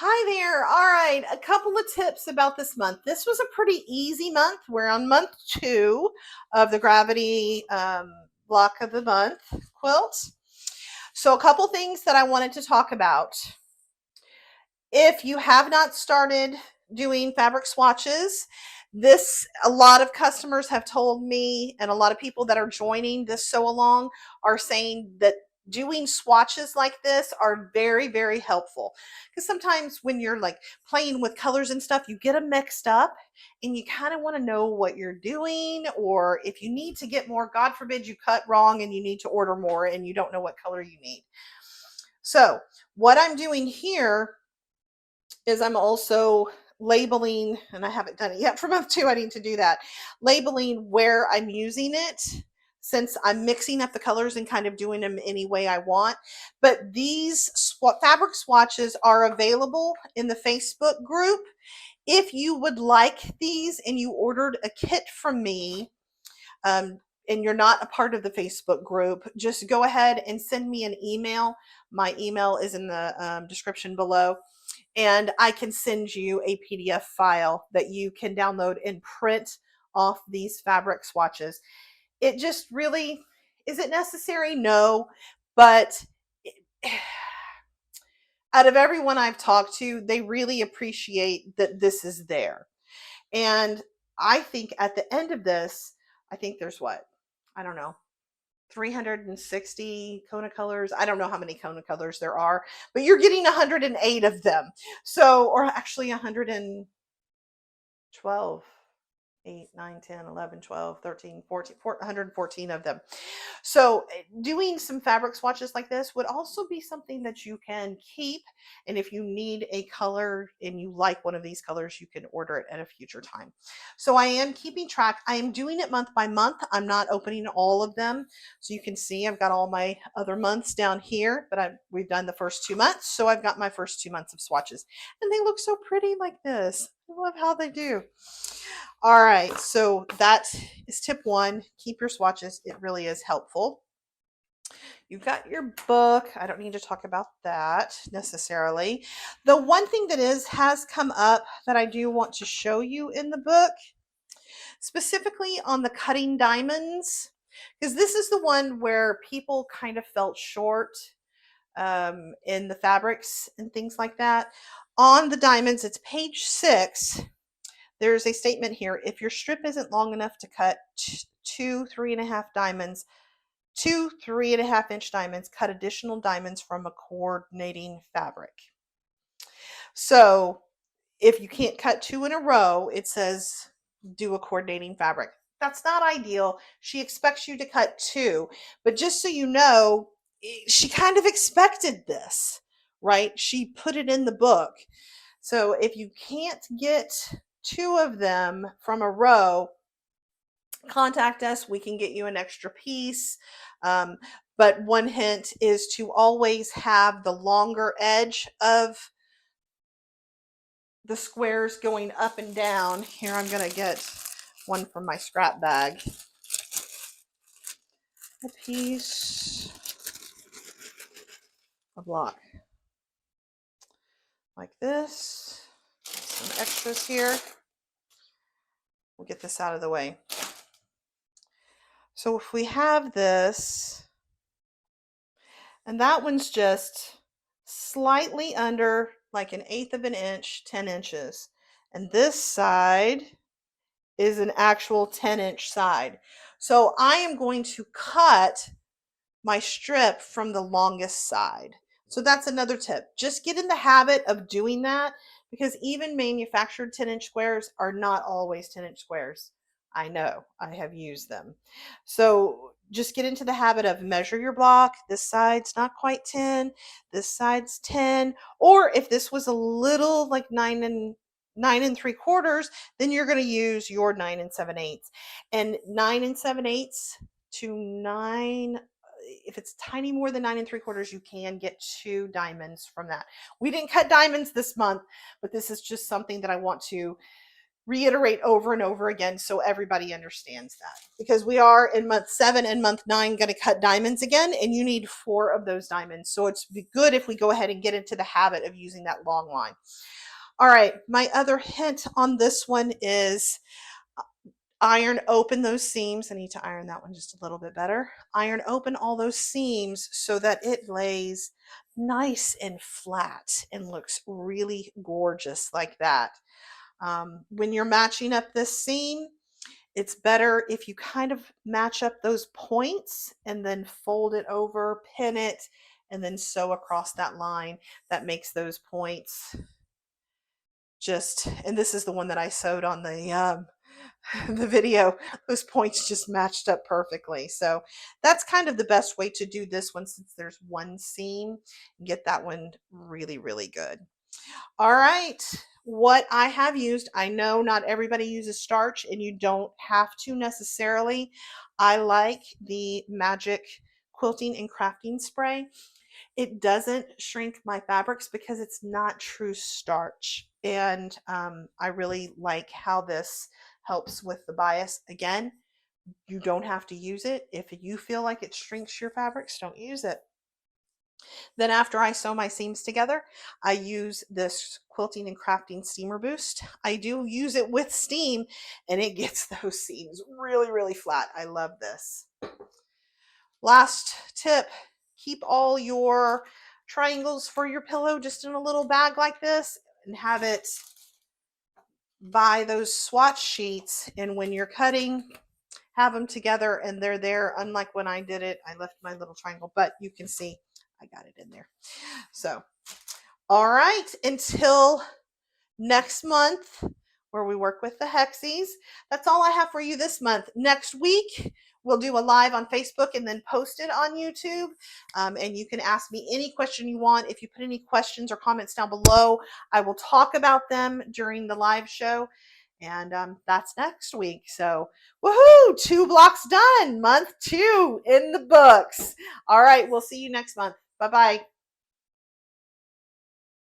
Hi there. All right, a couple of tips about this month. This was a pretty easy month. We're on month two of the Gravity block of the month quilt. So, a couple things that I wanted to talk about. If you have not started doing fabric swatches, a lot of customers have told me, and a lot of people that are joining this sew along are saying that doing swatches like this are very, very helpful. Because sometimes when you're like playing with colors and stuff, you get them mixed up and you kind of want to know what you're doing, or if you need to get more, God forbid you cut wrong and you need to order more and you don't know what color you need. So, what I'm doing here is I'm also labeling, and I haven't done it yet for month two. I need to do that. Labeling where I'm using it, since I'm mixing up the colors and kind of doing them any way I want. But these fabric swatches are available in the Facebook group. If you would like these and you ordered a kit from me, and you're not a part of the Facebook group, just go ahead and send me an email. My email is in the description below, and I can send you a PDF file that you can download and print off these fabric swatches. It just really, is it necessary? No, but out of everyone I've talked to, they really appreciate that this is there. And I think at the end of this, I think there's what? I don't know, 360 Kona colors. I don't know how many Kona colors there are, but you're getting 108 of them. So, or actually 112. 8, 9, 10, 11, 12, 13, 14, 114 of them. So doing some fabric swatches like this would also be something that you can keep. And if you need a color and you like one of these colors, you can order it at a future time. So I am keeping track. I am doing it month by month. I'm not opening all of them. So you can see I've got all my other months down here, but we've done the first 2 months. So I've got my first 2 months of swatches, and they look so pretty like this. I love how they do. All right, so that is tip one. Keep your swatches. It really is helpful. You've got your book. I don't need to talk about that necessarily. The one thing that has come up that I do want to show you in the book, specifically on the cutting diamonds, because this is the one where people kind of felt short in the fabrics and things like that. On the diamonds, it's page 6. There's a statement here. If your strip isn't long enough to cut 2 3.5 diamonds, 2 3.5-inch diamonds, cut additional diamonds from a coordinating fabric. So if you can't cut 2 in a row, it says do a coordinating fabric. That's not ideal. She expects you to cut 2, but just so you know, she kind of expected this, right? She put it in the book. So if you can't get 2 of them from a row, contact us. We can get you an extra piece. But one hint is to always have the longer edge of the squares going up and down. Here, I'm going to get one from my scrap bag. A piece, a block like this. Some extras here. We'll get this out of the way. So if we have this, and that one's just slightly under, like 1/8 of an inch, 10 inches. And this side is an actual 10-inch side. So I am going to cut my strip from the longest side. So that's another tip. Just get in the habit of doing that, because even manufactured 10-inch squares are not always 10-inch squares. I know, I have used them. So just get into the habit of measure your block. This side's not quite 10, this side's 10. Or if this was a little like 9 3/4, then you're going to use your 9 7/8. And 9 7/8 to 9, if it's tiny more than 9 3/4, you can get 2 diamonds from that. We didn't cut diamonds this month, but this is just something that I want to reiterate over and over again so everybody understands that, because we are in month 7 and month 9 going to cut diamonds again, and you need 4 of those diamonds. So it's good if we go ahead and get into the habit of using that long line. All right, my other hint on this one is iron open those seams. I need to iron that one just a little bit better. Iron open all those seams so that it lays nice and flat and looks really gorgeous like that. When you're matching up this seam, it's better if you kind of match up those points and then fold it over, pin it, and then sew across that line. That makes those points just, and this is the one that I sewed on the video, those points just matched up perfectly. So that's kind of the best way to do this one, since there's one seam. Get that one really, really good. All right, what I have used, I know not everybody uses starch, and you don't have to necessarily. I like the Magic Quilting and Crafting Spray. It doesn't shrink my fabrics because it's not true starch. And I really like how this helps with the bias. Again, you don't have to use it. If you feel like it shrinks your fabrics, don't use it. Then after I sew my seams together, I use this Quilting and Crafting Steamer Boost. I do use it with steam, and it gets those seams really, really flat. I love this. Last tip, keep all your triangles for your pillow just in a little bag like this, and have it by those swatch sheets. And when you're cutting, have them together and they're there. Unlike when I did it, I left my little triangle, but you can see I got it in there. So, all right, until next month, where we work with the hexies, that's all I have for you this month. Next week, we'll do a live on Facebook and then post it on YouTube. And you can ask me any question you want. If you put any questions or comments down below, I will talk about them during the live show. And that's next week. So, woohoo! 2 blocks done. Month 2 in the books. All right, we'll see you next month. Bye-bye.